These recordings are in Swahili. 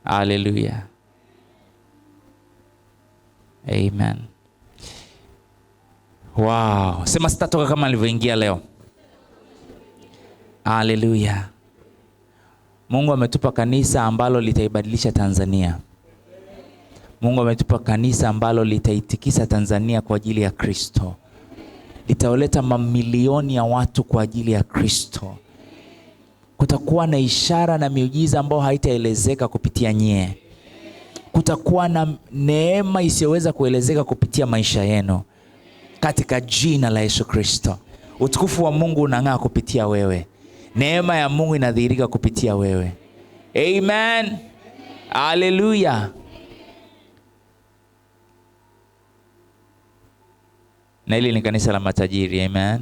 Haleluya. Amen. Wow. Sema sitatoka kama nilivyoingia leo. Haleluya. Mungu ametupa kanisa ambalo litaibadilisha Tanzania. Mungu ametupa kanisa ambalo litaitikisa Tanzania kwa ajili ya Kristo. Litaoleta mamilioni ya watu kwa ajili ya Kristo. Kutakuwa na ishara na miujiza ambayo haitaelezeka kupitia nyie. Kutakuwa na neema isiyoweza kuelezeka kupitia maisha yenu. Katika jina la Yesu Kristo. Utukufu wa Mungu unang'aa kupitia wewe. Neema ya Mungu inadhihirika kupitia wewe. Amen. Haleluya. Na hili ni kanisa la matajiri. Amen.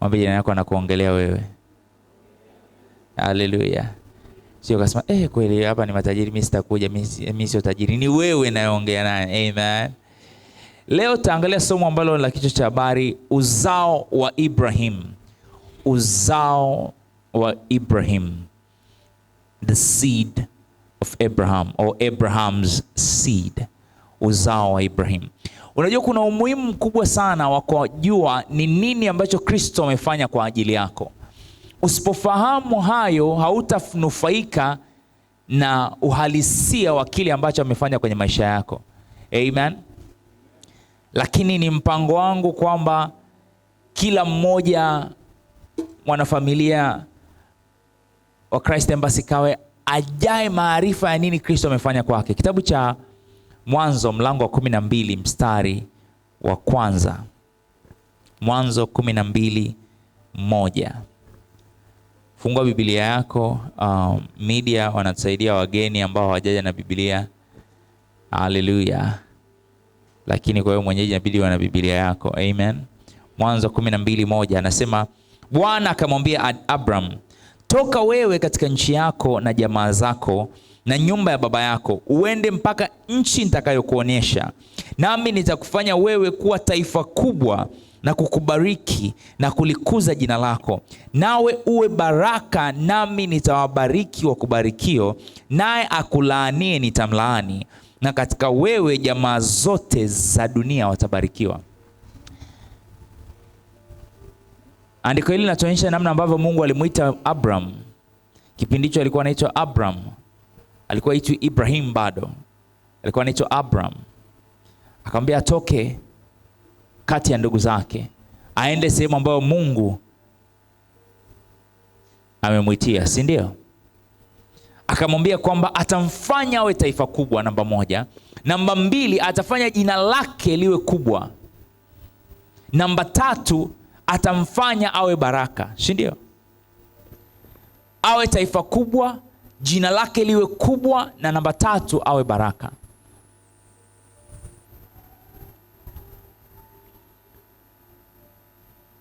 Mwambie jirani yako anakuongelea wewe. Haleluya. Sio kasema kweli hapa ni matajiri, mimi sitakuja, mimi sio tajiri. Ni wewe nayeongea naye. Amen. Leo taangalia somo ambalo la kichwa cha habari uzao wa Ibrahim. Uzao wa Ibrahim. The seed of Abraham, or Abraham's seed. Uzao wa Ibrahim. Unajua kuna umuhimu mkubwa sana wa kujua ni nini ambacho Kristo amefanya kwa ajili yako. Usipofahamu hayo hautanufaika na uhalisia wa kile ambacho amefanya kwenye maisha yako. Amen. Lakini ni mpango wangu kwamba kila mmoja mwanafamilia wa Christ Embassy kawe ajae maarifa ya nini Kristo amefanya kwake. Kitabu cha Mwanzo mlango wa 12 mstari wa kwanza. Mwanzo 12:1. Fungua Biblia yako. Media wanatusaidia wageni ambao hawajaja na Biblia. Haleluya. Lakini kwa wewe mwenyeji inabidi uwe na Biblia yako. Amen. Mwanzo 12:1 anasema, Bwana akamwambia Abraham, toka wewe katika nchi yako na jamaa zako na nyumba ya baba yako, uende mpaka nchi nitakayokuonyesha, nami nitakufanya wewe kuwa taifa kubwa na kukubariki na kulikuza jina lako, nawe uwe baraka, nami nitawabariki wakubarikio, naye akulaanie nitamlaani, na katika wewe jamaa zote za dunia watabarikiwa. Andiko hili linatuonyesha namna ambavyo Mungu alimuita Abraham. Kipindi hicho alikuwa anaitwa Abraham. Alikuwa aitwa Ibrahim bado. Alikuwa anaitwa Abraham. Akamwambia atoke kati ya ndugu zake, aende sehemu ambayo Mungu amemuitia, si ndio? Akamwambia kwamba atamfanya awe taifa kubwa, namba 1. Namba 2, atafanya jina lake liwe kubwa. Namba 3, atamfanya awe baraka, si ndio? Awe taifa kubwa, jina lake liwe kubwa, na namba 3 awe baraka.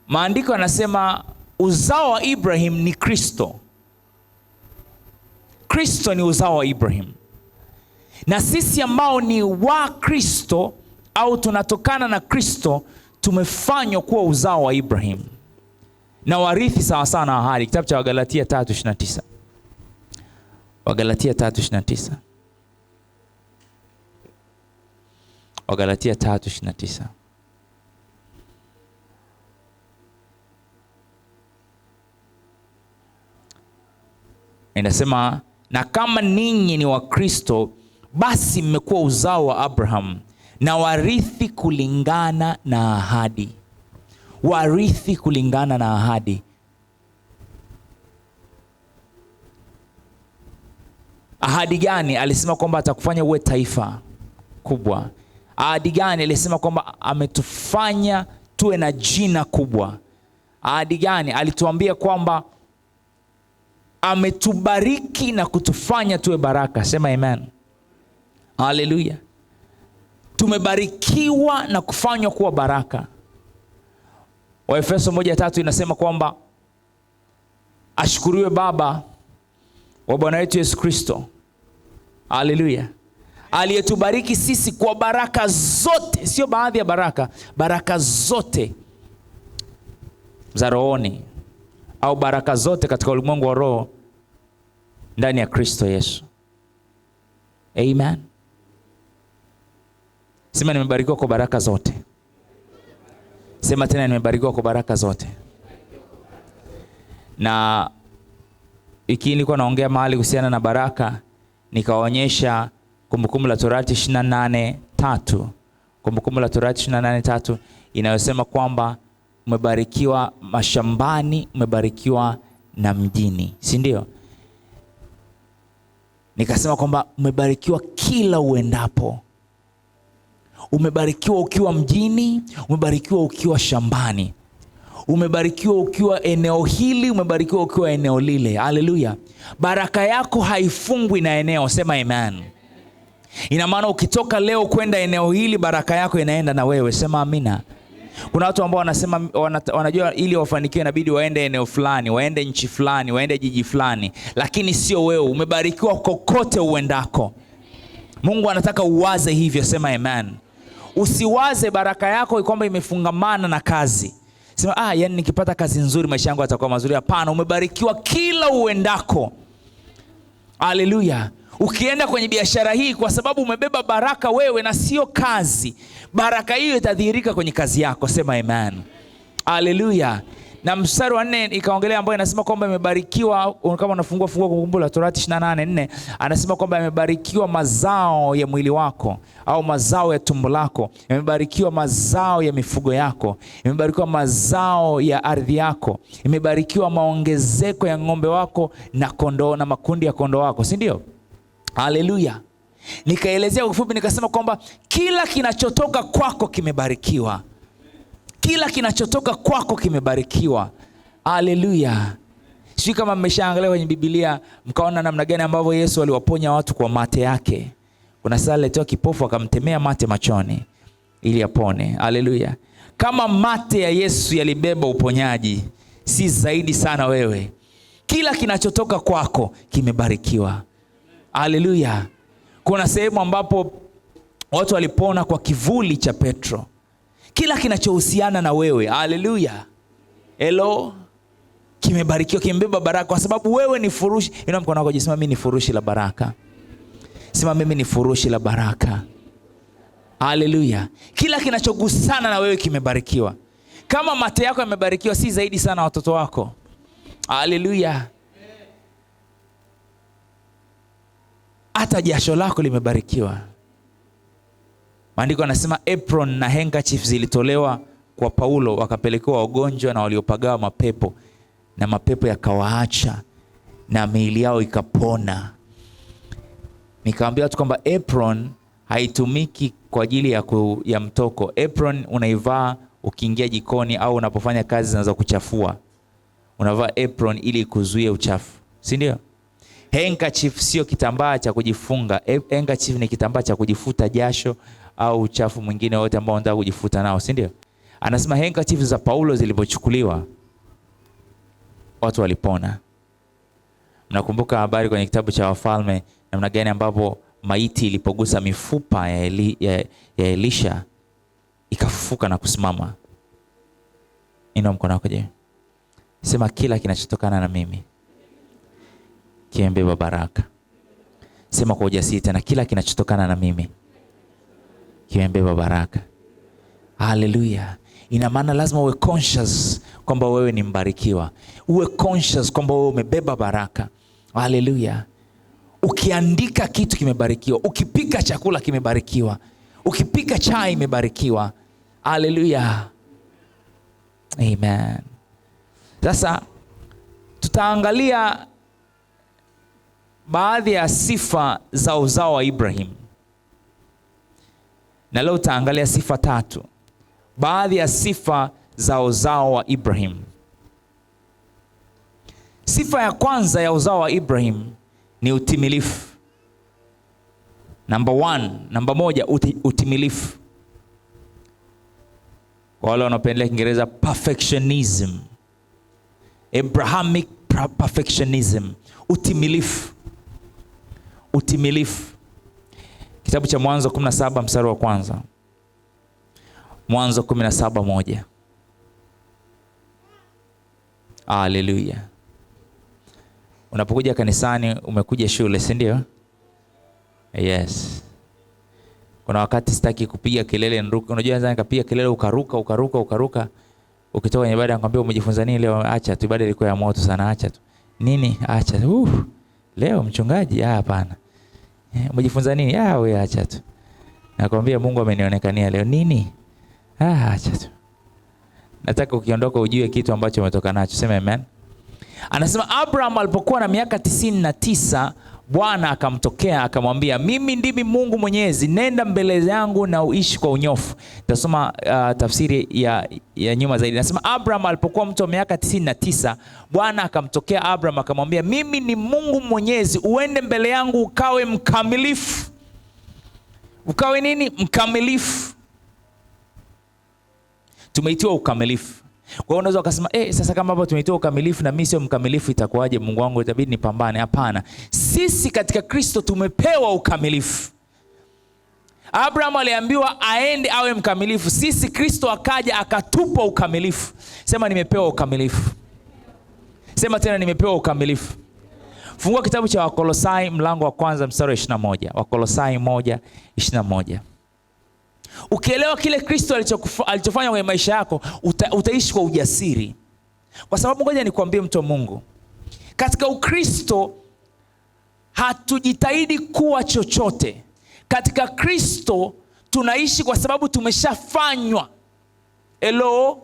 Maandiko yanasema uzao wa Ibrahim ni Kristo. Kristo ni uzao wa Ibrahim. Na sisi ambao ni wa Kristo au tunatokana na Kristo tumefanywa kuwa uzao wa Ibrahim na warithi sawa sawa na ahadi. Kitabu cha Wagalatia 3:29. Wagalatia 3:29. Wagalatia 3:29. Inasema, na kama ninyi ni wa Kristo, basi mmekuwa uzao wa Abraham na warithi kulingana na ahadi. Warithi kulingana na ahadi. Ahadi gani? Alisema kwamba atakufanya uwe taifa kubwa. Ahadi gani? Alisema kwamba ametufanya tuwe na jina kubwa. Ahadi gani? Alituambia kwamba ametubariki na kutufanya tuwe baraka. Sema amen. Haleluya. Tumebarikiwa na kufanywa kuwa baraka. Waefeso 1:3 inasema kwamba ashukuriwe Baba wa Bwana wetu Yesu Kristo. Haleluya. Aliyetubariki sisi kwa baraka zote, sio baadhi ya baraka, baraka zote za rohoni, au baraka zote katika ulimwengu wa roho ndani ya Kristo Yesu. Amen. Sema nimebarikiwa kwa baraka zote. Sema tena nimebarikiwa kwa baraka zote. Na wiki nilikuwa naongea mahali kuhusiana na baraka, nikawaonyesha Kumbukumbu la Torati 28:3. Kumbukumbu la Torati 28:3 inayosema kwamba umebarikiwa mashambani, umebarikiwa na mjini, si ndio? Nikasema kwamba umebarikiwa kila uendapo. Umebarikiwa ukiwa mjini, umebarikiwa ukiwa shambani. Umebarikiwa ukiwa eneo hili, umebarikiwa ukiwa eneo lile. Haleluya. Baraka yako haifungwi na eneo. Sema amen. Ina maana ukitoka leo kwenda eneo hili, baraka yako inaenda na wewe. Sema amina. Kuna watu ambao wanasema wanajua ili wafanikiwe inabidi waende eneo fulani, waende nchi fulani, waende jiji fulani, lakini sio wewe. Umebarikiwa kokote uendako. Mungu anataka uwaze hivyo. Sema amen. Usiwaze baraka yako kwamba imefungamana na kazi. Sema yani nikipata kazi nzuri maisha yangu yatakuwa mazuri. Hapana, umebarikiwa kila uendako. Haleluya. Ukienda kwenye biashara hii kwa sababu umebeba baraka wewe na sio kazi, baraka hiyo itadhihirika kwenye kazi yako. Sema amen. Haleluya. Na mstari wa 4 ikaongelea ambayo inasema kwamba imebarikiwa, kama unafungua Kumbukumbu la Torati 28:4, anasema kwamba imebarikiwa mazao ya mwili wako au mazao ya tumbo lako, imebarikiwa mazao ya mifugo yako, imebarikiwa mazao ya ardhi yako, imebarikiwa maongezeko ya ng'ombe wako na kondoo na makundi ya kondoo wako, si ndio? Haleluya. Nikaelezea kwa kifupi nikasema kwamba kila kinachotoka kwako kimebarikiwa. Kila kinachotoka kwako kimebarikiwa. Haleluya. Sio kama mmeshaangalia kwenye Biblia mkaona namna gani ambavyo Yesu aliwaponya watu kwa mate yake. Kuna saa alitoa kipofu akamtemea mate machoni ili apone. Haleluya. Kama mate ya Yesu yalibeba uponyaji, si zaidi sana wewe. Kila kinachotoka kwako kimebarikiwa. Haleluya. Kuna sehemu ambapo watu walipona kwa kivuli cha Petro. Kila kinachohusiana na wewe, haleluya, hello, kimebarikiwa, kimebeba baraka kwa sababu wewe ni furushi. Inua mkono wako, jisema mimi ni furushi la baraka. Sema mimi ni furushi la baraka. Haleluya. Kila kinachogusana na wewe kimebarikiwa. Kama mate yako yamebarikiwa, si zaidi sana watoto wako. Haleluya. Hata jasho lako limebarikiwa. Maandiko yanasema apron na handkerchief zilitolewa kwa Paulo, wakapelekewa wagonjwa na waliopagawa mapepo, na mapepo yakawaacha na miili yao ikapona. Nikaambia watu kwamba apron haitumiki kwa ajili ya mtoko. Apron unaivaa ukiingia jikoni au unapofanya kazi zinazo kuchafua. Unavaa apron ili kuzuia uchafu, si ndio? Handkerchief sio kitambaa cha kujifunga. Handkerchief ni kitambaa cha kujifuta jasho au uchafu mwingine wote ambao unataka kujifuta nao, si ndio? Anasema handkerchief za Paulo zilipochukuliwa watu walipona. Mnakumbuka habari kwenye kitabu cha Wafalme namna gani ambapo maiti ilipogusa mifupa ya Elisha ikafufuka na kusimama. Inua mkono wako je. Sema kila kinachotokana na mimi kimebeba baraka. Sema kwa ujasiri tena, kila kinachotokana na mimi kimebeba baraka. Haleluya. Ina maana lazima uwe conscious kwamba wewe ni mbarikiwa. Uwe conscious kwamba wewe umebeba baraka. Haleluya. Ukiandika kitu kimebarikiwa. Ukipika chakula kimebarikiwa. Ukipika chai imebarikiwa. Haleluya. Amen. Sasa tutaangalia baadhi ya sifa za uzao wa Ibrahim. Na leo tutaangalia sifa 3. Baadhi ya sifa za uzao wa Ibrahim. Sifa ya kwanza ya uzao wa Ibrahim ni utimilifu. Namba moja, utimilifu. Kwa wale wanaopendelea Kiingereza, perfectionism. Abrahamic perfectionism. Utimilifu. Utimilifu. Kitabu cha Mwanzo 17 mstari wa kwanza. Mwanzo 17:1. Haleluya. Unapokuja kanisani umekuja shule, si ndio? Yes. Kuna wakati sitaki kupiga kelele niruke. Unajua naweza nikapiga kelele ukaruka. Ukitoka kwenye ibada nakwambia umejifunza nini leo? Acha tu, ibada ilikuwa ya moto sana, acha tu. Nini? Acha. Leo mchungaji? Hapana. Umejifunza nini? Wewe acha tu. Nakwambia Mungu amenionekania leo. Nini? Acha tu. Nataka ukiondoka ujue kitu ambacho umetoka nacho. Sema amen. Anasema Abraham alipokuwa na miaka 99, Bwana akamtokea akamwambia, mimi ndimi Mungu Mwenyezi, nenda mbele yangu na uishi kwa unyofu. Tasoma tafsiri ya nyuma zaidi. Anasema Abraham alipokuwa mtu wa miaka 99, Bwana akamtokea Abraham akamwambia, mimi ni Mungu Mwenyezi, uende mbele yangu ukawe mkamilifu. Ukawe nini? Mkamilifu. Tumeitiwa ukamilifu. Kwa hiyo unaweza ukasema sasa kama hapo tumeitiwa ukamilifu na mimi sio mkamilifu itakuwaje? Mungu wangu, itabidi nipambane. Hapana. Sisi katika Kristo tumepewa ukamilifu. Abraham aliambiwa aende awe mkamilifu. Sisi Kristo akaja akatupa ukamilifu. Sema nimepewa ukamilifu. Sema tena nimepewa ukamilifu. Fungua kitabu cha Wakolosai mlango wa kwanza mstari wa 21. Wakolosai 1:21. Ukielewa kile Kristo alichofanya kwenye maisha yako, utaishi kwa ujasiri. Kwa sababu ngoja nikwambie mtu wa Mungu, katika Ukristo hatujitahidi kuwa chochote. Katika Kristo tunaishi kwa sababu tumeshafanywa. Hello?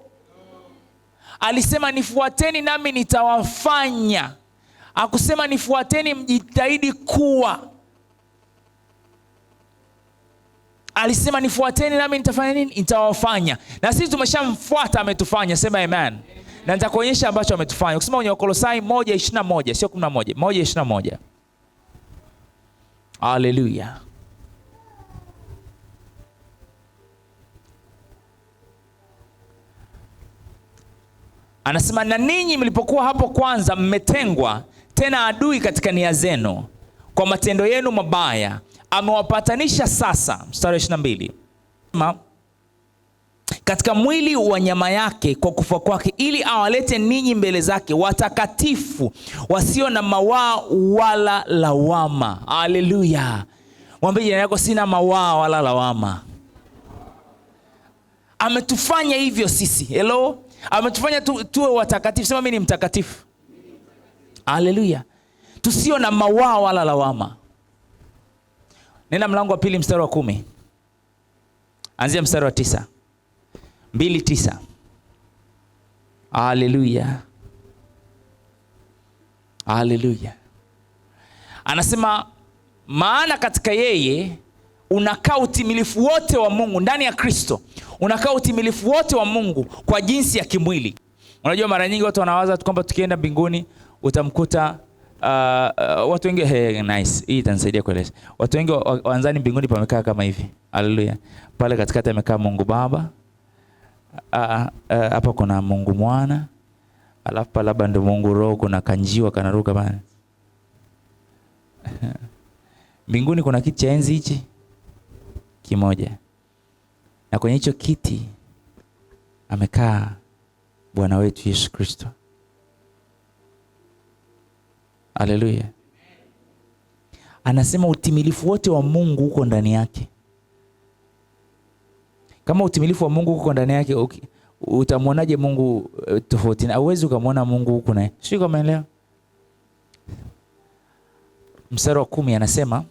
Alisema nifuateni nami nitawafanya. Hakusema nifuateni mjitahidi kuwa. Alisema nifuateni nami nitafanya nini? Nitawafanya. Na sisi tumeshamfuata, ametufanya. Sema amen. Na nitakuonyesha ambacho ametufanya. Ukisema kwenye Wakolosai 1:21, sio 11, 1:21. Hallelujah. Anasema na ninyi mlipokuwa hapo kwanza mmetengwa tena adui katika nia zenu kwa matendo yenu mabaya, amewapatanisha sasa, mstari wa 22, katika mwili wa nyama yake kwa kufa kwake, ili awalete ninyi mbele zake watakatifu, wasio na mawaa wala lawama. Haleluya. Mwambie jirani yako, sina mawaa wala lawama. Ametufanya hivyo sisi. Hello? Ametufanya tuwe watakatifu. Sema mimi ni mtakatifu. Haleluya. Tusio na mawaa wala lawama. Nenda mlango wa 2 mstari wa 10. Anzia mstari wa 9. 2:9. Haleluya. Haleluya. Anasema maana katika yeye unakaa utimilifu wote wa Mungu. Ndani ya Kristo unakaa utimilifu wote wa Mungu kwa jinsi ya kimwili. Unajua mara nyingi watu wanawaza kwamba tukienda mbinguni utamkuta watu wengi nice. Hii itanisaidia kueleza. Watu wengi wanzani mbinguni pamekaa kama hivi. Haleluya. Pale katikati amekaa Mungu Baba. Hapa kuna Mungu Mwana. Alafu pale labda ndio Mungu Roho, kuna kanjiwa kanaruka bana. Mbinguni kuna kiti cha enzi hichi kimoja. Na kwenye hicho kiti amekaa Bwana wetu Yesu Kristo. Haleluya. Anasema utimilifu wote wa Mungu uko ndani yake. Kama utimilifu wa Mungu uko ndani yake, utamwonaje Mungu tofauti? Hauwezi ukamwona Mungu huko naye. Sio kama umeelewa? Mstari wa 10 anasema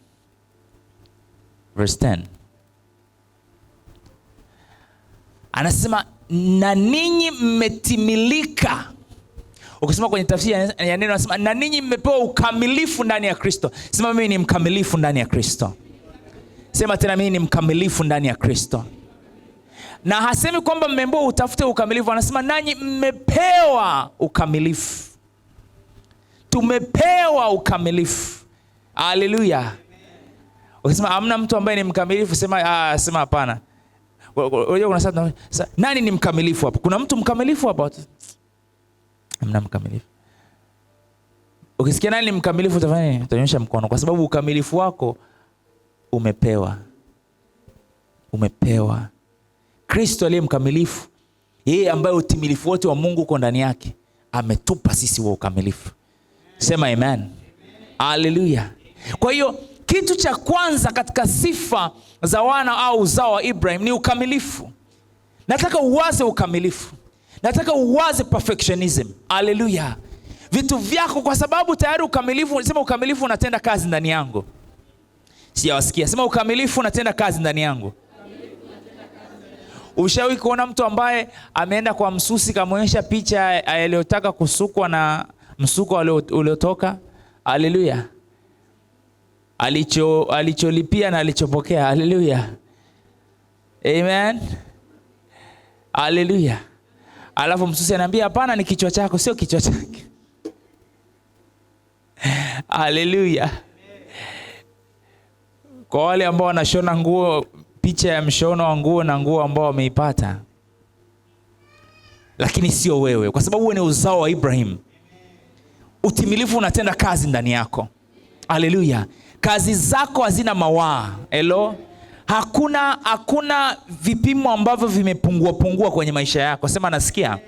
verse 10. Anasema na ninyi mmetimilika. Ukisema kwenye tafsiri ya neno anasema na ninyi mmepewa ukamilifu ndani ya Kristo. Sema mimi ni mkamilifu ndani ya Kristo. Sema tena mimi ni mkamilifu ndani ya Kristo. Na hasemi kwamba mmeambiwa utafute ukamilifu, anasema nanyi mmepewa ukamilifu. Tumepewa ukamilifu. Haleluya. Ukisema hamna mtu ambaye ni mkamilifu, sema sema hapana. Unajua kuna sasa nani ni mkamilifu hapa? Kuna mtu mkamilifu hapa? Hamna mkamilifu. Ukisikia nani ni mkamilifu utafanya nini? Utanyosha mkono, kwa sababu ukamilifu wako umepewa. Umepewa. Kristo aliye mkamilifu, yeye ambaye utimilifu wote wa Mungu uko ndani yake, ametupa sisi wa ukamilifu. Sema amen. Haleluya. Kwa hiyo Kitu cha kwanza katika sifa za wana au uzao wa Ibrahim ni ukamilifu. Nataka uwaze ukamilifu. Nataka uwaze perfectionism. Haleluya. Vitu vyako, kwa sababu tayari ukamilifu, sema ukamilifu unatenda kazi ndani yangu. Sijawasikia. Sema ukamilifu unatenda kazi ndani yangu. Ushawahi kuona mtu ambaye ameenda kwa msusi kamuonyesha picha aliyotaka kusukwa na msuko uliotoka? Haleluya. Alicholipia na alichopokea. Haleluya. Amen. Haleluya. Alafu msusi anambia hapana, ni kichwa chako, sio kichwa chake. Haleluya. Kwa wale ambao wanashona nguo, picha ya mshono wa nguo na nguo ambao wameipata, lakini sio wewe, kwa sababu wewe ni uzao wa Ibrahim. Utimilifu unatenda kazi ndani yako. Haleluya. Kazi zako hazina mawaa. Hello. Hakuna vipimo ambavyo vimepungua kwenye maisha yako. Sema nasikia.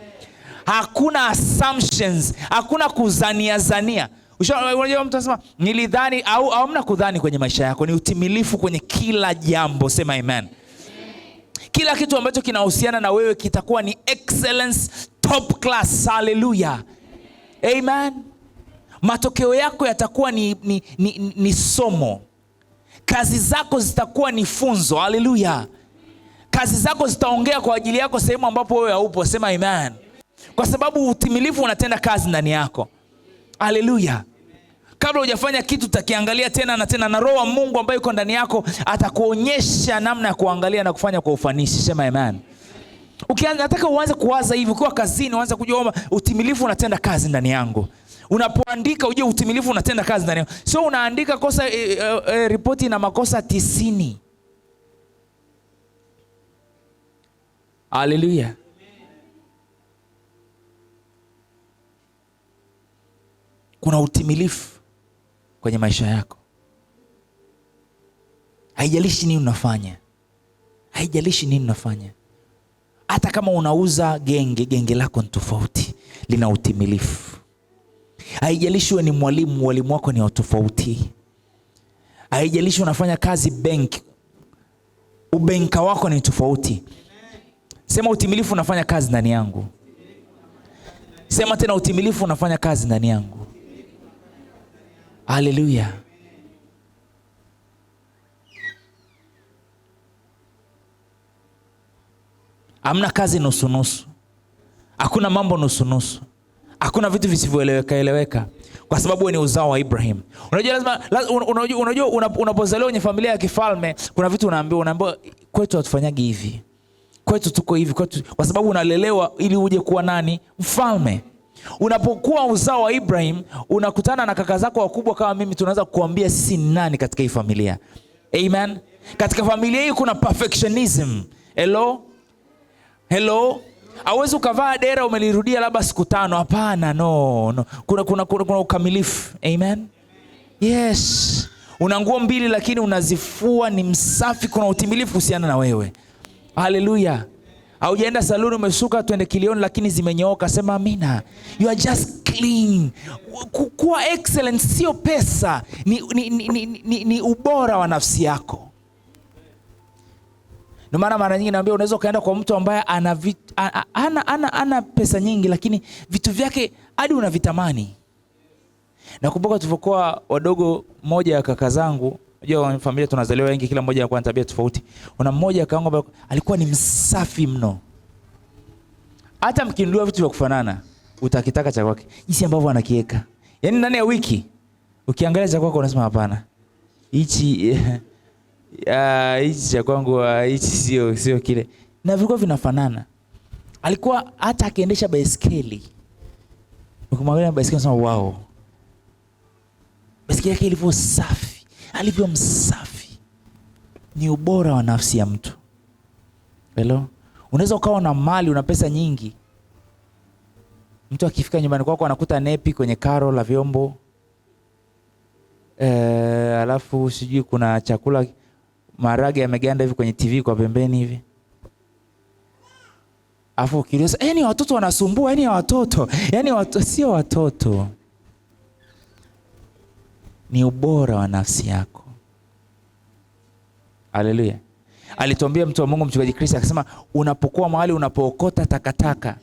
Hakuna assumptions, hakuna kuzania. Unajua mtu anasema nilidhani, au hamna kudhani kwenye maisha yako. Ni utimilifu kwenye kila jambo. Sema amen. Kila kitu ambacho kinahusiana na wewe kitakuwa ni excellence, top class. Hallelujah. Amen. Matokeo yako yatakuwa ni somo. Kazi zako zitakuwa ni funzo. Hallelujah. Kazi zako zitaongea kwa ajili yako sehemu ambapo wewe haupo. Sema amen. Kwa sababu utimilifu unatenda kazi ndani yako. Hallelujah. Kabla hujafanya kitu utakiangalia tena na tena, na Roho wa Mungu ambaye yuko ndani yako atakuonyesha namna ya kuangalia na kufanya kwa ufanisi. Sema amen. Nataka uanze kuwaza hivi kwa kazini, uanze kujua utimilifu unatenda kazi ndani yangu. Unapoandika uje utimilifu unatenda kazi ndani yangu. Sio unaandika kosa ripoti na makosa 90. Hallelujah. Kuna utimilifu kwenye maisha yako. Haijalishi nini unafanya. Haijalishi nini unafanya. Hata kama unauza genge lako ni tofauti, lina utimilifu. Haijalishi wewe ni mwalimu wako ni tofauti. Haijalishi unafanya kazi bank, ubenka wako ni tofauti. Sema utimilifu unafanya kazi ndani yangu. Sema tena utimilifu unafanya kazi ndani yangu. Haleluya. Hamna kazi nusu. Hakuna mambo nusu. Hakuna vitu visivyoeleweka kwa sababu wewe ni uzao wa Ibrahim. Unajua unapozaliwa kwenye familia ya kifalme, kuna vitu unaambiwa kwetu hatufanyagi hivi. Kwetu tuko hivi, kwa sababu unalelewa ili uje kuwa nani? Mfalme. Unapokuwa uzao wa Ibrahim, unakutana na kaka zako wakubwa kama mimi, tunaweza kukuambia sisi ni nani katika hii familia. Amen. Katika familia hii kuna perfectionism. Hello. Hauwezi ukavaa dera umelirudia labda siku 5. Hapana, no. Kuna ukamilifu. Amen. Yes. Una nguo 2 lakini unazifua ni msafi, kuna utimilifu kuhusiana na wewe. Hallelujah. Haujaenda saluni umesuka twende kilioni lakini zimenyooka. Sema amina. You are just clean. Kuwa excellent sio pesa, ni ubora wa nafsi yako. Ndio maana mara nyingi naambia unaweza kaenda kwa mtu ambaye ana pesa nyingi lakini vitu vyake hadi unavitamani. Nakumbuka tulipokuwa wadogo, mmoja ya kaka zangu, unajua familia tunazaliwa wengi, kila mmoja anakuwa na tabia tofauti. Una mmoja akaangu alikuwa ni msafi mno. Hata mkindua vitu vya kufanana utakitaka cha kwake. Jinsi ambavyo anakiweka. Yaani ndani ya wiki ukiangalia cha kwako unasema hapana. Hichi cha kwangu hichi sio kile. Na vilikuwa vinafanana. Alikuwa hata akiendesha baiskeli. Ukimwangalia baiskeli unasema wow. Baiskeli yake ilivyo safi, alivyo msafi. Ni ubora wa nafsi ya mtu. Hello. Unaweza ukawa na mali, una pesa nyingi. Mtu akifika nyumbani kwako anakuta nepi kwenye karo la vyombo. Alafu sijui kuna chakula, maharage yameganda hivi kwenye TV kwa pembeni hivi. Alafu ukiuliza, ni watoto wanasumbua, watoto. Sio watoto. Ni ubora wa nafsi yako. Haleluya. Alituambia mtu wa Mungu mchungaji Chris akasema, unapokuwa mahali unapookota takataka,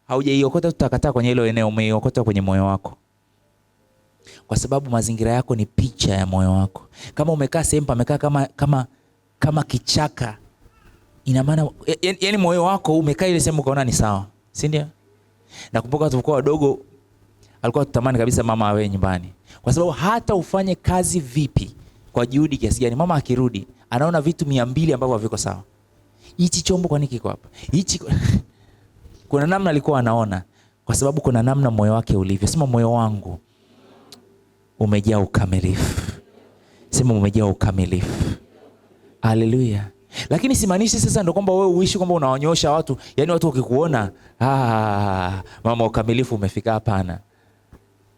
haujaiokota tu takataka kwenye hilo eneo, umeiokota kwenye moyo wako. Kwa sababu mazingira yako ni picha ya moyo wako. Kama umekaa sehemu pamekaa kama kichaka, ina maana yani moyo wako umekaa ile sehemu ukaona ni sawa, si ndio? Nakumbuka tulipokuwa wadogo alikuwa tutamani kabisa mama awe nyumbani. Kwa sababu hata ufanye kazi vipi, kwa juhudi kiasi gani, mama akirudi anaona vitu 200 ambavyo haviko sawa. Hichi chombo kwa nini kiko hapa? Hichi kuna namna alikuwa anaona, kwa sababu kuna namna moyo wake ulivyo. Sema moyo wangu umejaa ukamilifu. Sema umejaa ukamilifu. Haleluya. Lakini simaanishi sasa ndio kwamba wewe uishi kwamba unaonyosha watu, yani watu wakikuona mama ukamilifu umefika, hapana.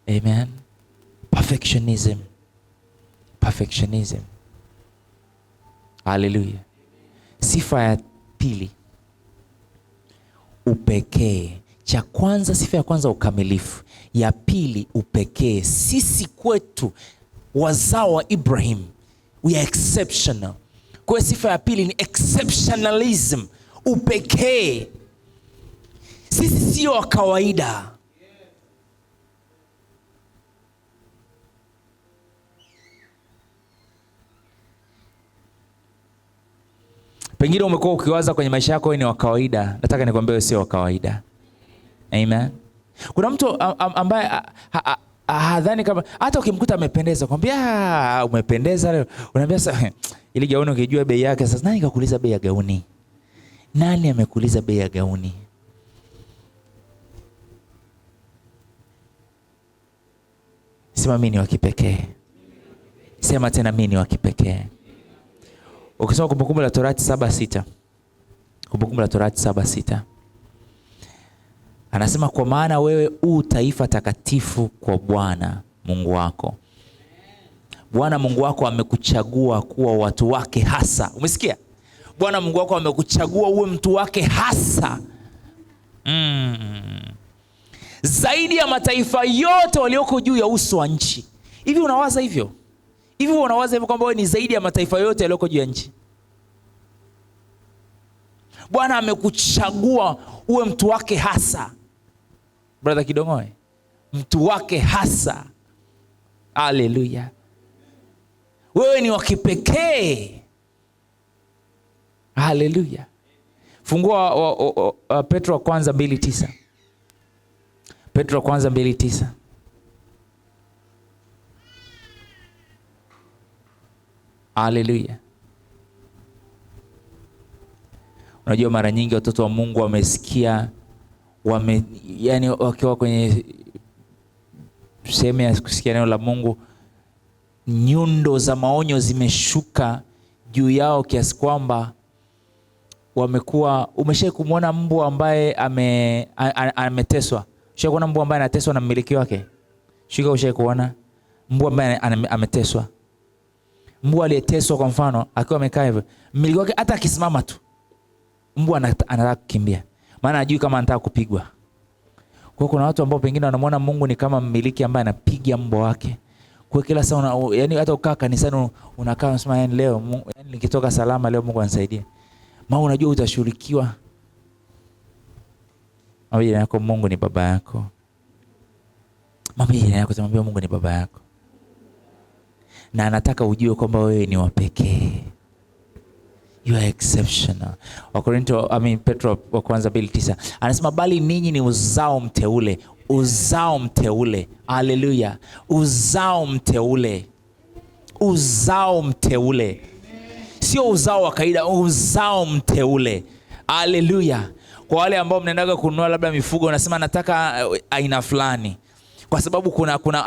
Amen. Perfectionism. Perfectionism. Haleluya. Sifa ya pili, upekee. Cha kwanza, sifa ya kwanza ukamilifu, ya pili upekee. Sisi kwetu wazao wa Ibrahim, we are exceptional. Kwa sifa ya pili ni exceptionalism, upekee. Sisi sio wa kawaida. Pengine umekuwa ukiwaza kwenye maisha yako wewe ni wa kawaida. Nataka nikwambie wewe sio wa kawaida. Amen. Kuna mtu ambaye hadhani kama hata ukimkuta amependeza, kwambia umependeza leo. Unaambia sasa ili gauni ukijua bei yake, sasa nani kakuuliza bei ya gauni? Nani amekuuliza bei ya gauni? Sema mimi ni wa kipekee. Sema tena mimi ni wa kipekee. Ukisoma Kumbukumbu la Torati 7:6. Kumbukumbu la Torati 7:6. Anasema kwa maana wewe u taifa takatifu kwa Bwana Mungu wako. Bwana Mungu wako amekuchagua kuwa watu wake hasa. Umesikia? Bwana Mungu wako amekuchagua uwe mtu wake hasa. Zaidi ya mataifa yote walioko juu ya uso wa nchi. Hivi unawaza hivyo? Hivi unawaza hivyo kwamba wewe ni zaidi ya mataifa yote yaliyoko juu ya nchi? Bwana amekuchagua uwe mtu wake hasa. Brother Kidongoe, mtu wake hasa. Haleluya. Wewe ni wa kipekee. Haleluya. Fungua Petro wa kwanza 2:9. Petro wa kwanza 2:9. Haleluya. Unajua mara nyingi watoto wa Mungu wamesikia yani wakiwa kwenye sehemu ya kusikia neno la Mungu, nyundo za maonyo zimeshuka juu yao kiasi kwamba wamekuwa, umeshawahi kumwona mbwa ambaye ameteswa? Ushawahi kuona mbwa ambaye anateswa na mmiliki wake? Ushawahi kuona mbwa ambaye ameteswa? Mbwa aliyeteswa kwa mfano akiwa amekaa hivyo, mmiliki wake hata akisimama tu mbwa anataka kukimbia, maana hajui kama anataka kupigwa. Kwa kuna watu ambao pengine wanamwona Mungu ni kama mmiliki ambaye anapiga mbwa wake. Kwa kila saa yani hata ukaa kanisani unakaa unasema yani leo yani nikitoka salama leo Mungu anisaidie. Maana unajua utashughulikiwa. Mwambie yako Mungu ni baba yako. Mwambie yako tumwambie Mungu ni baba yako. Na anataka ujue kwamba wewe ni wa pekee. You are exceptional. Petro wa kwanza 2:9. Anasema bali ninyi ni uzao mteule. Uzao mteule. Haleluya. Uzao mteule. Uzao mteule. Sio uzao wa kawaida, uzao mteule. Haleluya. Kwa wale ambao mnaendaga kununua labda mifugo, unasema nataka aina fulani. Kwa sababu kuna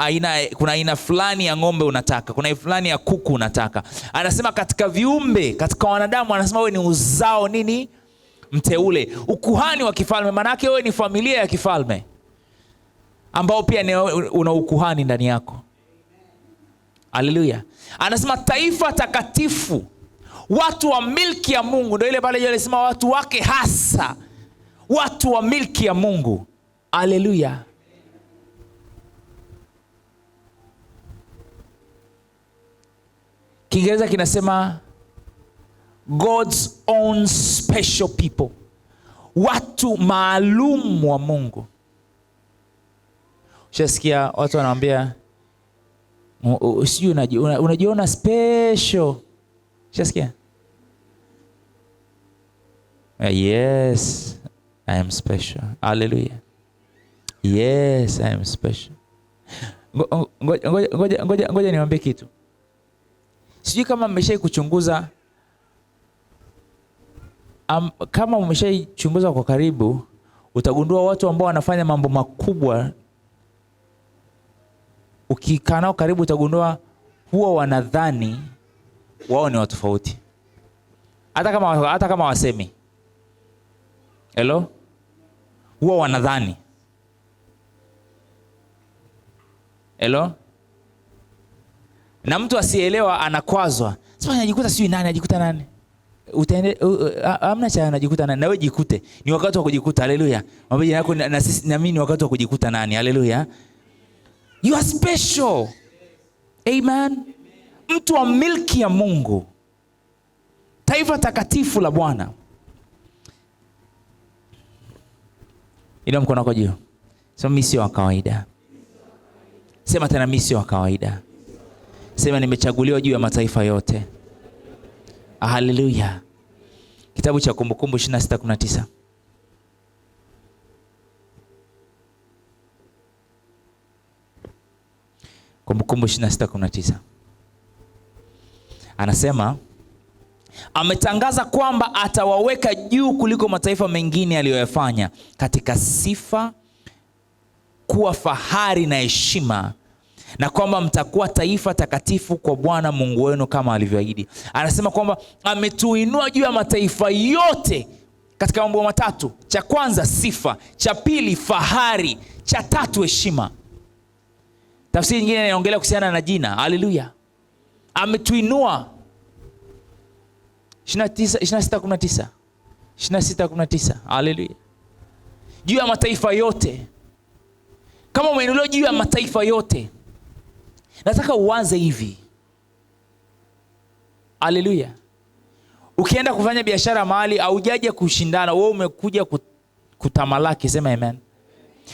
aina fulani ya ng'ombe unataka, kuna fulani ya kuku unataka. Anasema katika viumbe, katika wanadamu, anasema wewe ni uzao nini? Mteule. Ukuhani wa kifalme, maana yake wewe ni familia ya kifalme ambao pia una ukuhani ndani yako. Haleluya. Anasema taifa takatifu, watu wa milki ya Mungu. Ndio ile pale anasema watu wake hasa, watu wa milki ya Mungu. Haleluya. Kiingereza kinasema God's own special people, watu maalum wa Mungu. Ushasikia watu wanaambia sijui unajiona special. Ushasikia? Yes, I am special. Hallelujah. Yes, I am special. Ngoja niwaambie kitu. Sijui kama mmeshai kuchunguza, kama umeshaichunguza kwa karibu, utagundua watu ambao wanafanya mambo makubwa, ukikaa nao karibu utagundua huwa wanadhani wao ni watu tofauti. Hata kama wasemi. Hello? Huwa wanadhani. Hello? Na mtu asielewa anakwazwa. Sasa anajikuta sijui nani, anajikuta nani? Hamna cha anajikuta nani, na wewe jikute. Ni wakati wa kujikuta. Haleluya. Mwambie yako na sisi na mimi ni wakati wa kujikuta nani. Haleluya. You are special. Amen. Mtu wa milki ya Mungu. Taifa takatifu la Bwana. Ina mkono wako juu. Sema mimi sio wa kawaida. Sema tena mimi sio wa kawaida. Sema nimechaguliwa juu ya mataifa yote. Haleluya. Kitabu cha Kumbukumbu 26:19. Kumbukumbu 26:19. Anasema ametangaza kwamba atawaweka juu kuliko mataifa mengine aliyoyafanya katika sifa, kuwa fahari na heshima, na kwamba mtakuwa taifa takatifu kwa Bwana Mungu wenu kama alivyoahidi. Anasema kwamba ametuinua juu ya mataifa yote katika mambo matatu. Cha kwanza sifa, cha pili fahari, cha tatu heshima. Tafsiri nyingine inaongelea kuhusiana na jina. Haleluya. Ametuinua 26:19. 26:19. Haleluya. Juu ya mataifa yote. Kama umeinuliwa juu ya mataifa yote, nataka uanze hivi. Haleluya. Ukienda kufanya biashara mahali au hujaje kushindana, wewe umekuja kutamalaki. Sema amen.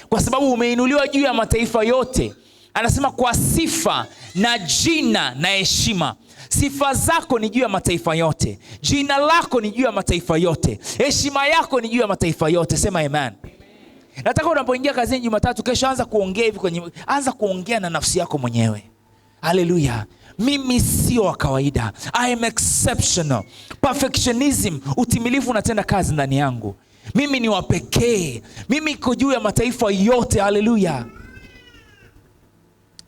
Kwa sababu umeinuliwa juu ya mataifa yote. Anasema kwa sifa na jina na heshima. Sifa zako ni juu ya mataifa yote. Jina lako ni juu ya mataifa yote. Heshima yako ni juu ya mataifa yote. Sema amen. Nataka unapoingia kazini Jumatatu kesho, anza kuongea hivi anza kuongea na nafsi yako mwenyewe. Haleluya. Mimi sio wa kawaida. I am exceptional. Perfectionism, utimilifu unatenda kazi ndani yangu. Mimi ni wa pekee. Mimi niko juu ya mataifa yote. Haleluya.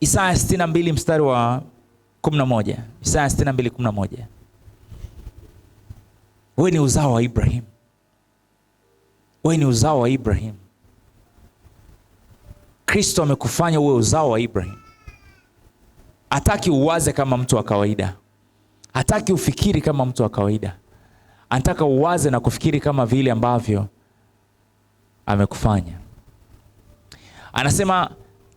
Isaya 62 mstari wa 11. Isaya 62:11. Wewe ni uzao wa Ibrahim. Wewe ni uzao wa Ibrahim. Kristo amekufanya uwe uzao wa Ibrahim. Hataki uwaze kama mtu wa kawaida. Hataki ufikiri kama mtu wa kawaida. Anataka uwaze na kufikiri kama vile ambavyo amekufanya. Anasema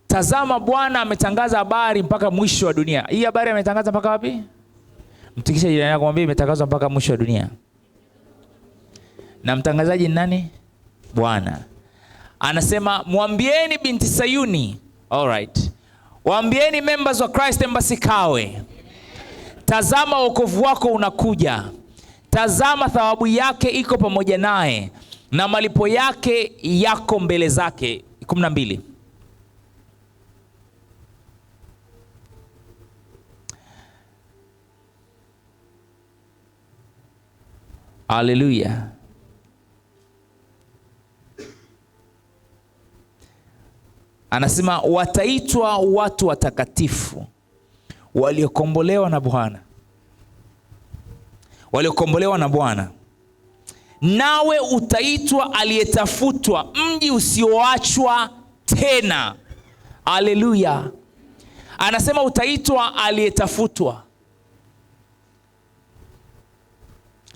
tazama Bwana ametangaza habari mpaka mwisho wa dunia. Hii habari ametangaza mpaka wapi? Mtikisha jirani yako mwambie imetangazwa mpaka mwisho wa dunia. Na mtangazaji ni nani? Bwana. Anasema mwambieni binti Sayuni. All right. Waambieni members wa Christ Embassy Kawe. Tazama wokovu wako unakuja. Tazama thawabu yake iko pamoja naye na malipo yake yako mbele zake. 12. Haleluya. Anasema wataitwa watu watakatifu, waliokombolewa na Bwana. Waliokombolewa na Bwana. Nawe utaitwa aliyetafutwa, mji usioachwa tena. Haleluya. Anasema utaitwa aliyetafutwa.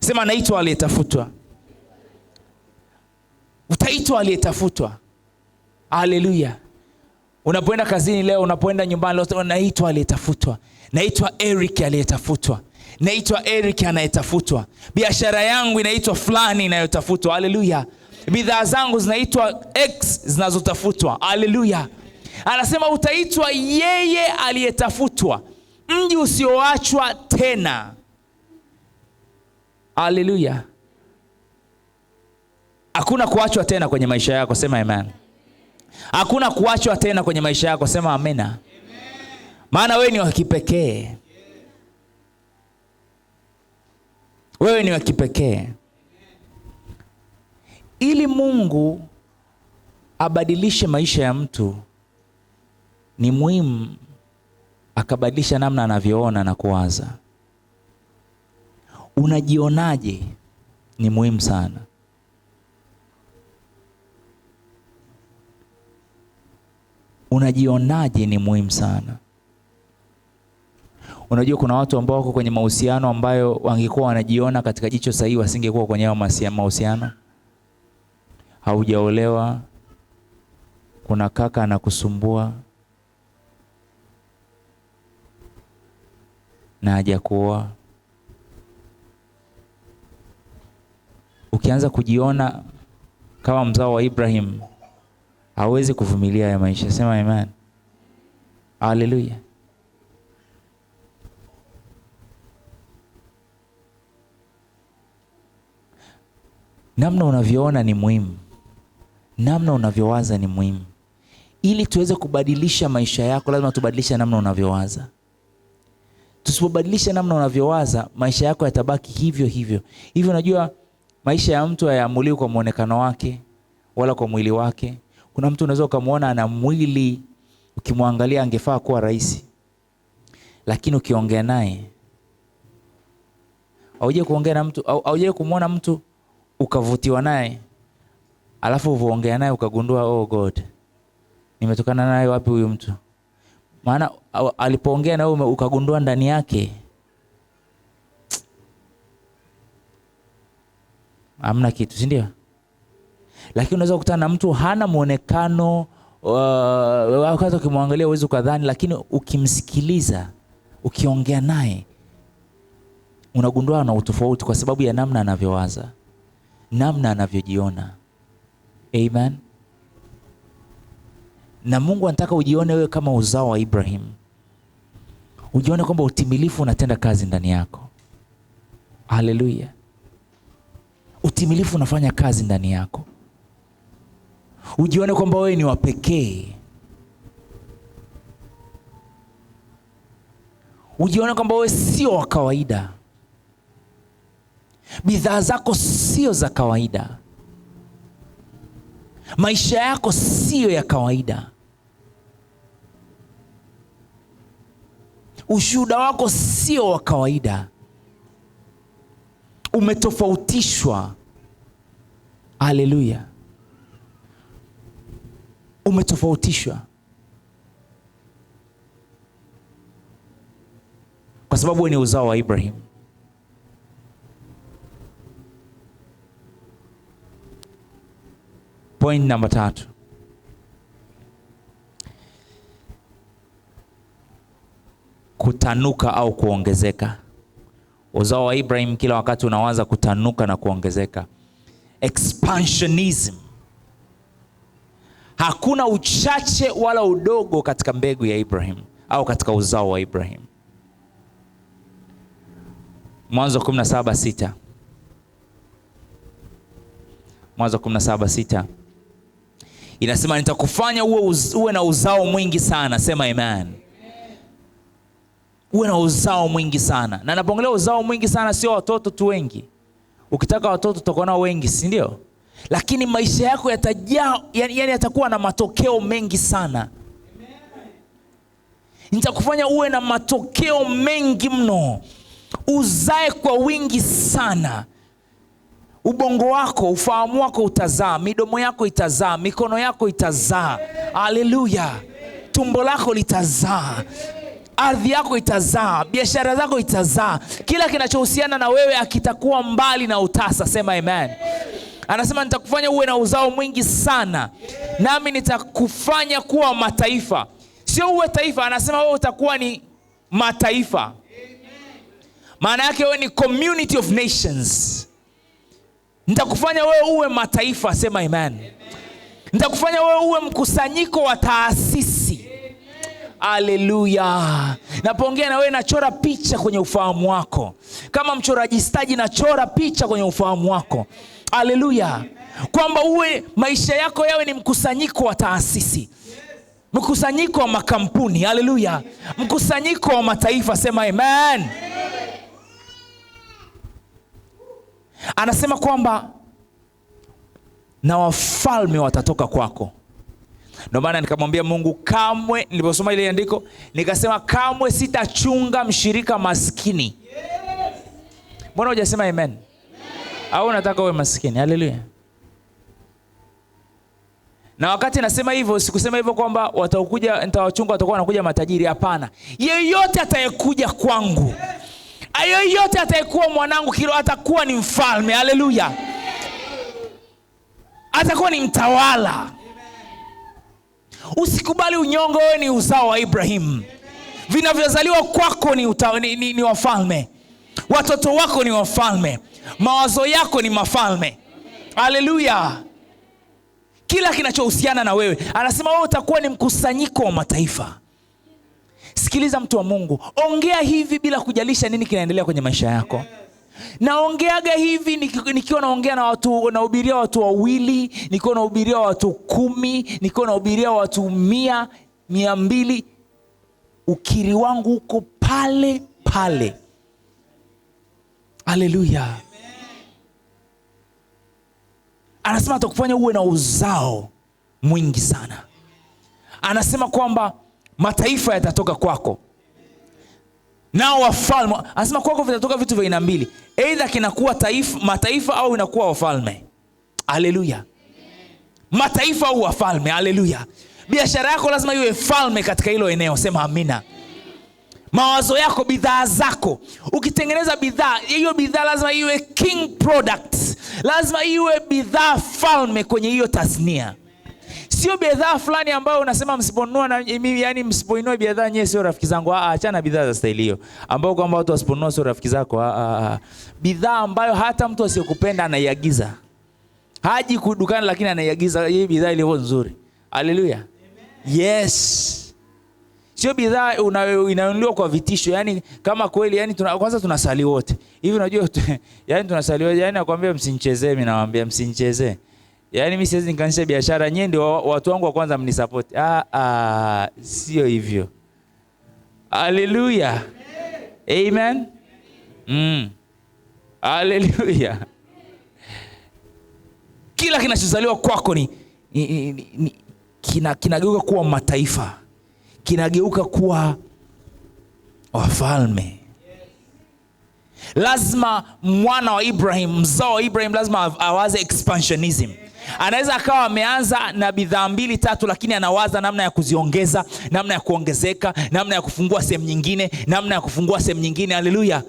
Sema anaitwa aliyetafutwa. Utaitwa aliyetafutwa. Haleluya. Unapoenda kazini leo, unapoenda nyumbani leo, naitwa aliyetafutwa. Naitwa Eric aliyetafutwa. naitwa Eric anayetafutwa. Biashara yangu inaitwa fulani inayotafutwa. Haleluya. Bidhaa zangu zinaitwa X zinazotafutwa. Haleluya. Anasema utaitwa yeye aliyetafutwa, mji usioachwa tena. Haleluya. Hakuna kuachwa tena kwenye maisha yako, sema amen. Hakuna kuachwa tena kwenye maisha yako, sema amena. Maana wewe ni wa kipekee. Wewe ni wa kipekee. Ili Mungu abadilishe maisha ya mtu, ni muhimu akabadilisha namna anavyoona na kuwaza. Unajionaje? Ni muhimu sana. Unajionaje ni muhimu sana. Unajua kuna watu ambao wako kwenye mahusiano ambayo wangekuwa wanajiona katika jicho sahihi wasingekuwa kwenye mahusiano. Haujaolewa, kuna kaka anakusumbua na hajakuoa. Ukianza kujiona kama mzao wa Ibrahim, hawezi kuvumilia ya maisha, sema amen. Haleluya. Namna unavyoona ni muhimu. Namna unavyowaza ni muhimu. Ili tuweze kubadilisha maisha yako, lazima tubadilishe namna unavyowaza. Tusipobadilisha namna unavyowaza, maisha yako yatabaki hivyo hivyo. Hivyo unajua maisha ya mtu hayaamuliwi kwa muonekano wake wala kwa mwili wake. Kuna mtu unaweza kumuona ana mwili, ukimwangalia angefaa kuwa rais, lakini ukiongea naye, hauje kuongea na mtu, hauje kumuona mtu ukavutiwa naye, alafu uvoongea naye ukagundua oh God, nimetokana naye wapi huyu mtu? Maana alipoongea na wewe ukagundua ndani yake hamna kitu, si ndio? Lakini unaweza kukutana na mtu hana muonekano, wakati ukimwangalia uwezo kadhani, lakini ukimsikiliza, ukiongea naye, unagundua na utofauti kwa sababu ya namna anavyowaza, namna anavyojiona. Amen. Na Mungu anataka ujione wewe kama uzao wa Ibrahim. Ujione kwamba utimilifu unatenda kazi ndani yako. Haleluya. Utimilifu unafanya kazi ndani yako. Ujione kwamba wewe ni wa pekee. Ujione kwamba wewe sio wa kawaida. Bidhaa zako sio za kawaida. Maisha yako sio ya kawaida. Ushuhuda wako sio wa kawaida. Umetofautishwa. Haleluya. Umetofautishwa. Kwa sababu wewe ni uzao wa Ibrahim. Point number 3. Kutanuka au kuongezeka. Uzao wa Ibrahim kila wakati unawaza kutanuka na kuongezeka. Expansionism. Hakuna uchache wala udogo katika mbegu ya Ibrahim au katika uzao wa Ibrahim. Mwanzo 17:6. Mwanzo 17:6. Inasema nitakufanya uwe na uzao mwingi sana, sema amen. Uwe na uzao mwingi sana. Na napongelea uzao mwingi sana sio watoto tu wengi. Ukitaka watoto utakuwa nao wengi, si ndio? Lakini maisha yako yatajaa, yani yatakuwa na matokeo mengi sana. Nitakufanya uwe na matokeo mengi mno. Uzae kwa wingi sana. Ubongo wako, ufahamu wako utazaa, midomo yako itazaa, mikono yako itazaa. Haleluya. Tumbo lako litazaa. Ardhi yako itazaa, biashara zako itazaa. Kila kinachohusiana na wewe akitakuwa mbali na utasa, sema amen. Anasema nitakufanya uwe na uzao mwingi sana, nami nitakufanya kuwa mataifa. Sio uwe taifa, anasema wewe utakuwa ni mataifa. Maana yake wewe ni community of nations. Nitakufanya wewe uwe mataifa, sema amen. Nitakufanya wewe uwe mkusanyiko wa taasisi. Haleluya. Napoongea na wewe nachora picha kwenye ufahamu wako. Kama mchoraji stadi nachora picha kwenye ufahamu wako. Haleluya. Kwamba uwe maisha yako yawe ni mkusanyiko wa taasisi. Mkusanyiko wa makampuni. Haleluya. Mkusanyiko wa mataifa, sema amen. Anasema kwamba na wafalme watatoka kwako. Ndio maana nikamwambia Mungu, kamwe, niliposoma ile andiko nikasema kamwe sitachunga mshirika maskini. Mbona hujasema amen? Au unataka uwe maskini? Haleluya. Na wakati nasema hivyo, sikusema hivyo kwamba watakuja nitawachunga watakuwa wanakuja matajiri. Hapana. Yeyote atayekuja kwangu, yeyote atayekuwa mwanangu kilo, atakuwa ni mfalme. Haleluya. Atakuwa ni mtawala. Usikubali unyongo, wewe ni uzao wa Ibrahim. Vinavyozaliwa kwako ni wafalme. Watoto wako ni wafalme. Mawazo yako ni mafalme. Haleluya. Kila kinachohusiana na wewe, anasema wewe utakuwa ni mkusanyiko wa mataifa. Sikiliza mtu wa Mungu, ongea hivi bila kujalisha nini kinaendelea kwenye maisha yako. Naongeaga hivi nikiwa naongea na watu, nahubiria watu 2, nikiwa nahubiria watu 10, nikiwa nahubiria watu 100, 200, ukiri wangu uko pale pale. Haleluya. Anasema atakufanya uwe na uzao mwingi sana. Anasema kwamba mataifa yatatoka kwako. Nao wafalme, anasema kwako vitatoka vitu vya aina mbili. Either kinakuwa mataifa au inakuwa wafalme. Haleluya. Mataifa au wafalme. Haleluya. Biashara yako lazima iwe falme katika hilo eneo, sema amina. Mawazo yako, bidhaa zako, ukitengeneza bidhaa, hiyo bidhaa lazima iwe king products. Lazima iwe bidhaa falme kwenye hiyo tasnia. Sio bidhaa fulani ambayo unasema msiponunua na mimi, yani msipoinua bidhaa nyewe sio rafiki zangu. Achana bidhaa za staili hiyo ambao kwamba watu wasiponunua sio rafiki zako. Bidhaa ambayo hata mtu asiyokupenda anaiagiza. Haji kudukana lakini anaiagiza hii bidhaa ilivyo nzuri. Haleluya. Yes. Sio bidhaa inayonunuliwa kwa vitisho. Yani kama kweli, yani kwanza tunasali wote. Hivi unajua yani tunasali wote, yani nakwambia msinichezee, mimi nawaambia msinichezee. Yani mimi siwezi nikaanzisha biashara nyinyi ndio watu wangu wa kwanza mnisupport. Sio hivyo. Haleluya. Amen. Haleluya. Kila kinachozaliwa kwako kinageuka kuwa mataifa. Kinageuka kuwa wafalme. Lazima mwana wa Ibrahim, mzao wa Ibrahim lazima awaze expansionism. Anaweza akawa ameanza na bidhaa 2 3, lakini anawaza namna ya kuziongeza, namna ya kuongezeka, namna ya kufungua sehemu nyingine, namna ya kufungua sehemu nyingine. Haleluya.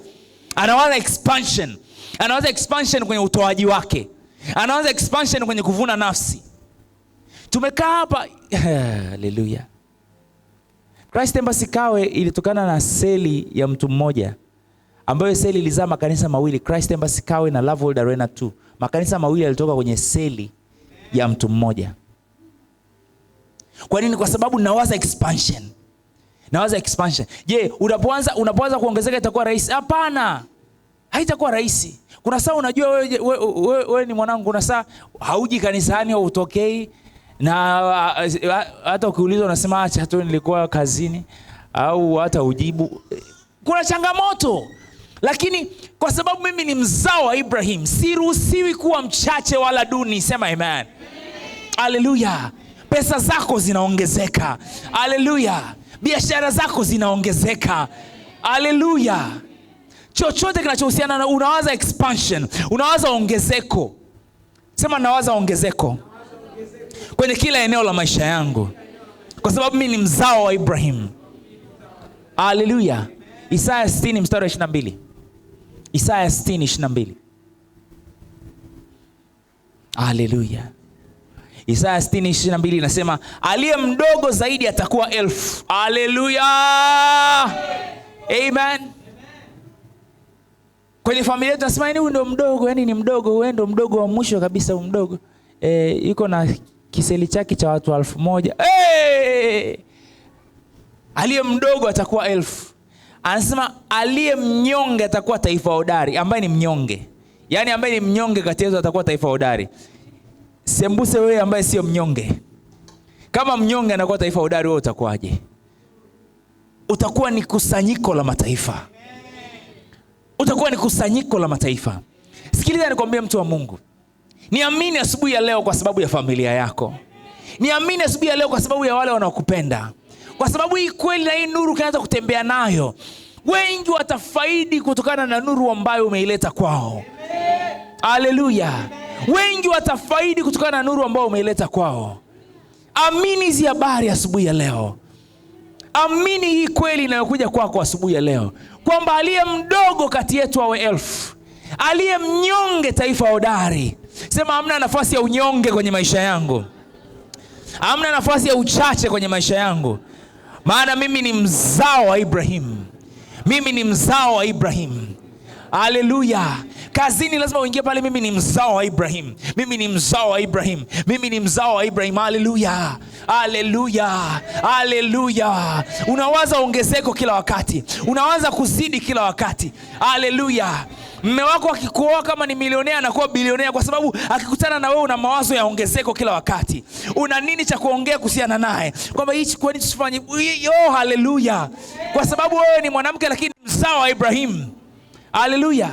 Anawaza expansion. Anawaza expansion kwenye utoaji wake. Anawaza expansion kwenye kuvuna nafsi. Tumekaa hapa. Haleluya. Christ Embassy Kawe ilitokana na seli ya mtu mmoja, ambayo seli ilizaa makanisa mawili, Christ Embassy Kawe na Love World Arena 2. Makanisa mawili yalitoka kwenye seli ya mtu mmoja. Kwa nini? Kwa sababu nawaza expansion. Nawaza expansion. Je, unapoanza kuongezeka itakuwa rahisi? Hapana. Haitakuwa rahisi. Kuna saa unajua wewe ni mwanangu, kuna saa hauji kanisani au utokei, na hata ukiulizwa unasema acha tu nilikuwa kazini, au hata ujibu. Kuna changamoto. Lakini kwa sababu mimi ni mzao wa Ibrahim, siruhusiwi kuwa mchache wala duni, sema amen. Haleluya. Pesa zako zinaongezeka. Haleluya. Biashara zako zinaongezeka. Haleluya. Chochote kinachohusiana na, unawaza expansion, unawaza ongezeko. Sema nawaza ongezeko kwenye kila eneo la maisha yangu, kwa sababu mimi ni mzao wa Ibrahim. Haleluya. Isaya 60 mstari wa 22. Isaya 60:22. Haleluya. Isaya 60:22 inasema aliye mdogo zaidi atakuwa 1000. Haleluya. Amen. Kwenye familia yetu tunasema huyu ndo mdogo, yani ni mdogo, wewe ndo mdogo wa mwisho kabisa mdogo. Yuko na kiseli chake cha watu 1000. Aliye mdogo atakuwa 1000. Anasema aliye mnyonge atakuwa taifa hodari. Ambaye ni mnyonge, yani ambaye ni mnyonge kati yetu atakuwa taifa hodari. Sembuse wewe ambaye sio mnyonge. Kama mnyonge anakuwa taifa hodari, wewe utakuwaje? Utakuwa ni kusanyiko la mataifa. Utakuwa ni kusanyiko la mataifa. Sikiliza nikwambie mtu wa Mungu. Niamini asubuhi ya leo kwa sababu ya familia yako. Niamini asubuhi ya leo kwa sababu ya wale wanaokupenda. Kwa sababu hii kweli na hii nuru ukianza kutembea nayo, wengi watafaidi kutokana na nuru ambayo umeileta kwao. Haleluya. Wengi watafaidi kutokana na nuru ambayo umeileta kwao. Amini hizi habari asubuhi ya leo. Amini hii kweli inayokuja kwako asubuhi ya leo, kwamba aliye mdogo kati yetu awe 1000, aliye mnyonge taifa hodari. Sema hamna nafasi ya unyonge kwenye maisha yangu. Hamna nafasi ya uchache kwenye maisha yangu. Maana mimi ni mzao wa Ibrahim. Mimi ni mzao wa Ibrahim. Haleluya. Kazini lazima uingie pale, mimi ni mzao wa Ibrahim. Mimi ni mzao wa Ibrahim. Mimi ni mzao wa Ibrahim. Haleluya. Haleluya. Haleluya. Unawaza ongezeko kila wakati. Unawaza kuzidi kila wakati. Haleluya. Mume wako akikuoa kama ni milionea anakuwa bilionea, kwa sababu akikutana na wewe una mawazo ya ongezeko kila wakati. Una nini cha kuongea kuhusiana naye? Kwamba hichi kwani tusifanye? Haleluya. Kwa sababu wewe ni mwanamke lakini mzao wa Ibrahim. Haleluya.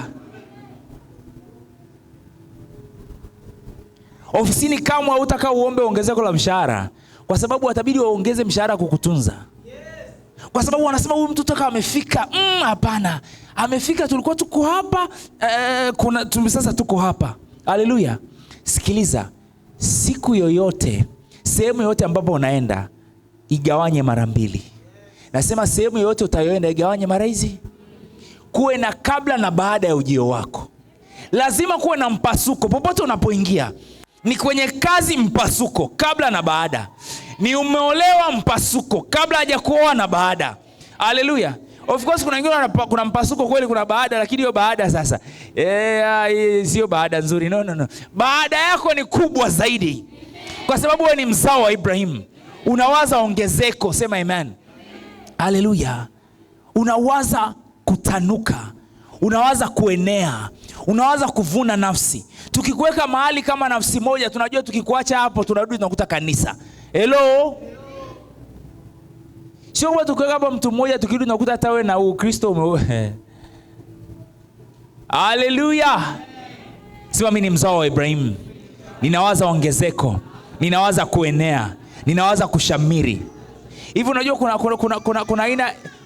Ofisini kama hutaka uombe ongezeko la mshahara, kwa sababu watabidi waongeze mshahara kukutunza. Kwa sababu wanasema huyu mtu toka amefika. Hapana. Amefika, tulikuwa tuko hapa, sasa tuko hapa. Haleluya. Sikiliza. Siku yoyote, sehemu yoyote ambapo unaenda, igawanye mara 2. Nasema sehemu yoyote utayoenda igawanye mara hizi. Kuwe na kabla na baada ya ujio wako. Lazima kuwe na mpasuko popote unapoingia. Ni kwenye kazi mpasuko, kabla na baada. Ni umeolewa mpasuko, kabla hajakuoa na baada. Haleluya. Of course kuna wengine kuna mpasuko kweli, kuna baada, lakini hiyo baada sasa sio baada nzuri. No. Baada yako ni kubwa zaidi. Kwa sababu wewe ni mzao wa Ibrahim. Unawaza ongezeko, sema amen. Haleluya. Unawaza kutanuka. Unawaza kuenea. Unawaza kuvuna nafsi. Tukikuweka mahali kama nafsi moja, tunajua tukikuacha hapo tunarudi tunakuta kanisa. Hello. Sio kwa tukiweka hapa mtu mmoja tukirudi tunakuta hata wewe na Ukristo Haleluya. Sema mimi ni mzao wa Ibrahim. Ninawaza ongezeko. Ninawaza kuenea. Ninawaza kushamiri. Hivi unajua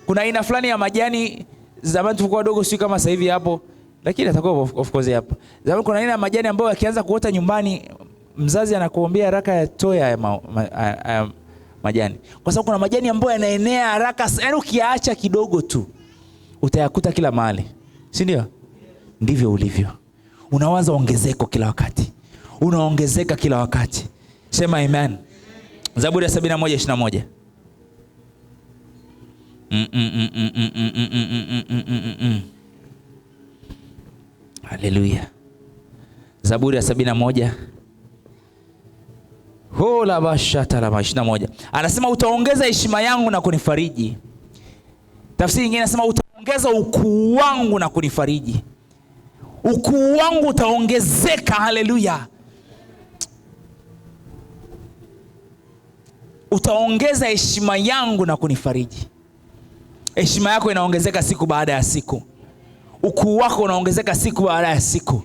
kuna aina fulani ya majani, zamani tulikuwa wadogo, sio kama sasa hivi hapo, lakini atakuwa of course hapa. Zamani kuna aina ya majani ambayo yakianza kuota nyumbani, mzazi anakuombea haraka yatoe ya majani. Kwa sababu kuna majani ambayo yanaenea haraka, yaani ukiacha kidogo tu utayakuta kila mahali. Si ndio? Ndivyo ulivyo. Unawaza ongezeko kila wakati. Unaongezeka kila wakati. Sema amen. Zaburi ya 71:21. Haleluya. Zaburi ya 71. Hola bashata la 21. Anasema utaongeza heshima yangu na kunifariji. Tafsiri nyingine inasema utaongeza ukuu wangu na kunifariji. Ukuu wangu utaongezeka. Haleluya. Utaongeza heshima yangu na kunifariji. Heshima yako inaongezeka siku baada ya siku. Ukuu wako unaongezeka siku baada ya siku.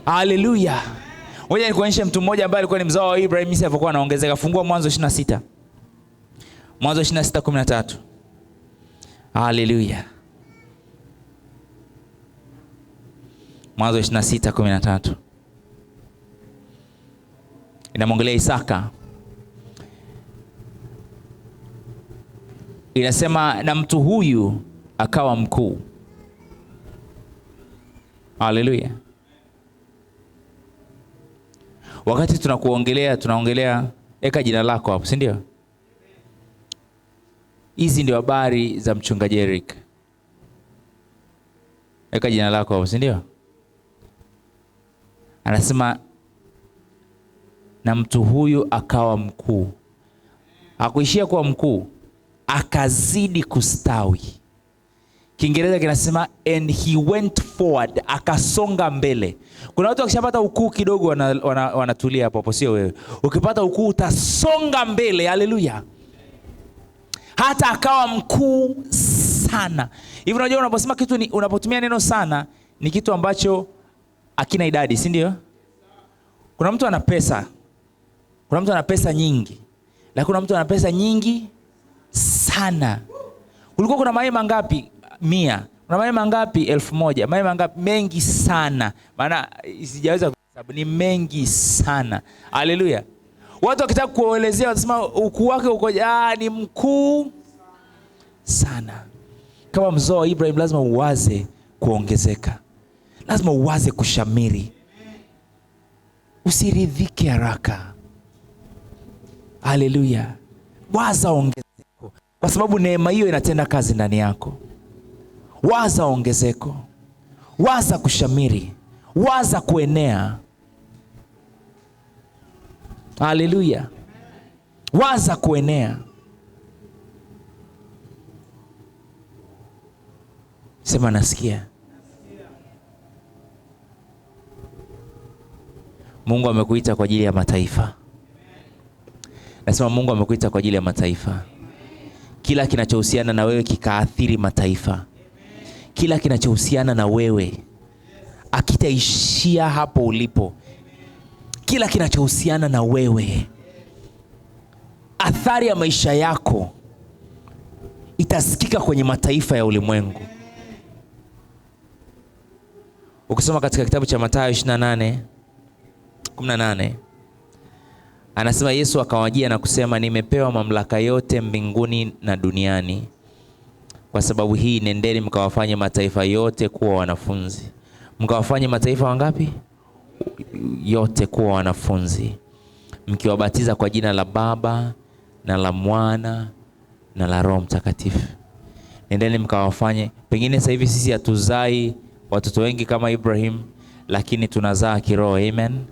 Haleluya. Ngoja nikuonyeshe mtu mmoja ambaye alikuwa ni mzao wa Ibrahim, jinsi alivyokuwa anaongezeka. Fungua Mwanzo 26. Mwanzo 26:13. Haleluya. Mwanzo 26:13. Inamwongelea Isaka. Inasema na mtu huyu akawa mkuu. Haleluya. Wakati tunaongelea eka jina lako hapo, si ndio? Hizi ndio habari za mchungaji Eric. Weka jina lako hapo, si ndio? Anasema na mtu huyu akawa mkuu. Hakuishia kuwa mkuu, akazidi kustawi. Kiingereza kinasema and he went forward, akasonga mbele. Kuna watu wakishapata ukuu kidogo wanatulia hapo, sio wewe. Ukipata ukuu utasonga mbele. Haleluya. Hata akawa mkuu sana. Hivi unajua unaposema kitu unapotumia neno sana ni kitu ambacho hakina idadi, si ndio? Kuna mtu ana pesa. Kuna mtu ana pesa nyingi. Lakini kuna mtu ana pesa nyingi sana. Kulikuwa kuna mayai mangapi? 100. Kuna mayai mangapi? 1000. Mayai mangapi? Mengi sana. Maana sijaweza kuhesabu, ni mengi sana. Haleluya. Watu wakitaka kuelezea wanasema ukuu wake uko ni mkuu sana. Kama mzao wa Ibrahim lazima uwaze kuongezeka. Lazima uwaze kushamiri. Usiridhike haraka. Haleluya. Waza ongezeko, kwa sababu neema hiyo inatenda kazi ndani yako. Waza ongezeko. Waza kushamiri. Waza kuenea. Haleluya. Waza kuenea. Sema nasikia. Mungu amekuita kwa ajili ya mataifa. Nasema Mungu amekuita kwa ajili ya mataifa. Kila kinachohusiana na wewe kikaathiri mataifa. Kila kinachohusiana na wewe akitaishia hapo ulipo. Kila kinachohusiana na wewe, athari ya maisha yako itasikika kwenye mataifa ya ulimwengu. Ukisoma katika kitabu cha Mathayo 28:18 anasema Yesu akawajia na kusema, nimepewa mamlaka yote mbinguni na duniani. Kwa sababu hii nendeni mkawafanye mataifa yote kuwa wanafunzi. Mkawafanye mataifa wangapi? Yote kuwa wanafunzi. Mkiwabatiza kwa jina la Baba na la Mwana na la Roho Mtakatifu. Nendeni mkawafanye. Pengine sasa hivi sisi hatuzai watoto wengi kama Ibrahim, lakini tunazaa kiroho. Amen.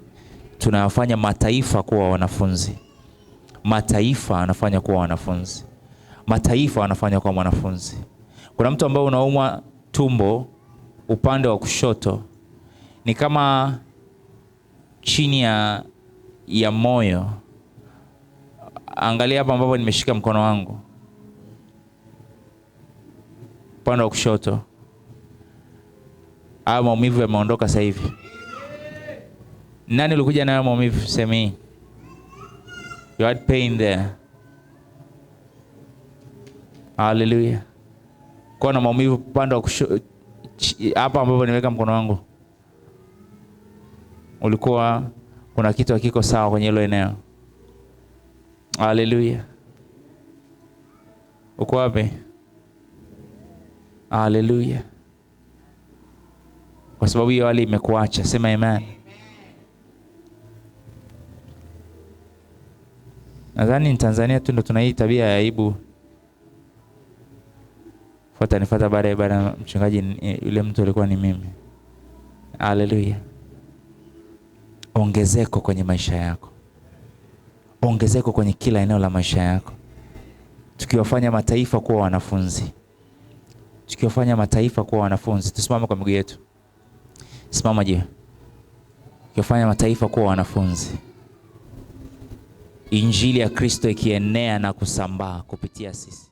Tunawafanya mataifa kuwa wanafunzi. Mataifa anafanya kuwa wanafunzi. Mataifa anafanya kuwa mwanafunzi. Kuna mtu ambaye unaumwa tumbo upande wa kushoto, ni kama chini ya moyo. Angalia hapa ambapo nimeshika mkono wangu, upande wa kushoto. Haya maumivu yameondoka sasa hivi. Nani ulikuja na maumivu? Semi. You had pain there. Hallelujah. Kwa na maumivu upande wa kushoto hapa ambapo nimeweka mkono wangu. Ulikuwa kuna kitu hakiko sawa kwenye hilo eneo. Hallelujah. Uko wapi? Hallelujah. Kwa sababu hiyo hali imekuacha. Sema amen. Nadhani ni Tanzania tu ndo tuna hii tabia ya aibu. Nifuata baada ya ibada, mchungaji yule mtu alikuwa ni mimi. Hallelujah. Ongezeko kwenye maisha yako. Ongezeko kwenye kila eneo la maisha yako. Tukiwafanya mataifa kuwa wanafunzi. Tukiwafanya mataifa kuwa wanafunzi. Tusimame kwa miguu yetu. Simama je. Tukiwafanya mataifa kuwa wanafunzi. Injili ya Kristo ikienea na kusambaa kupitia sisi.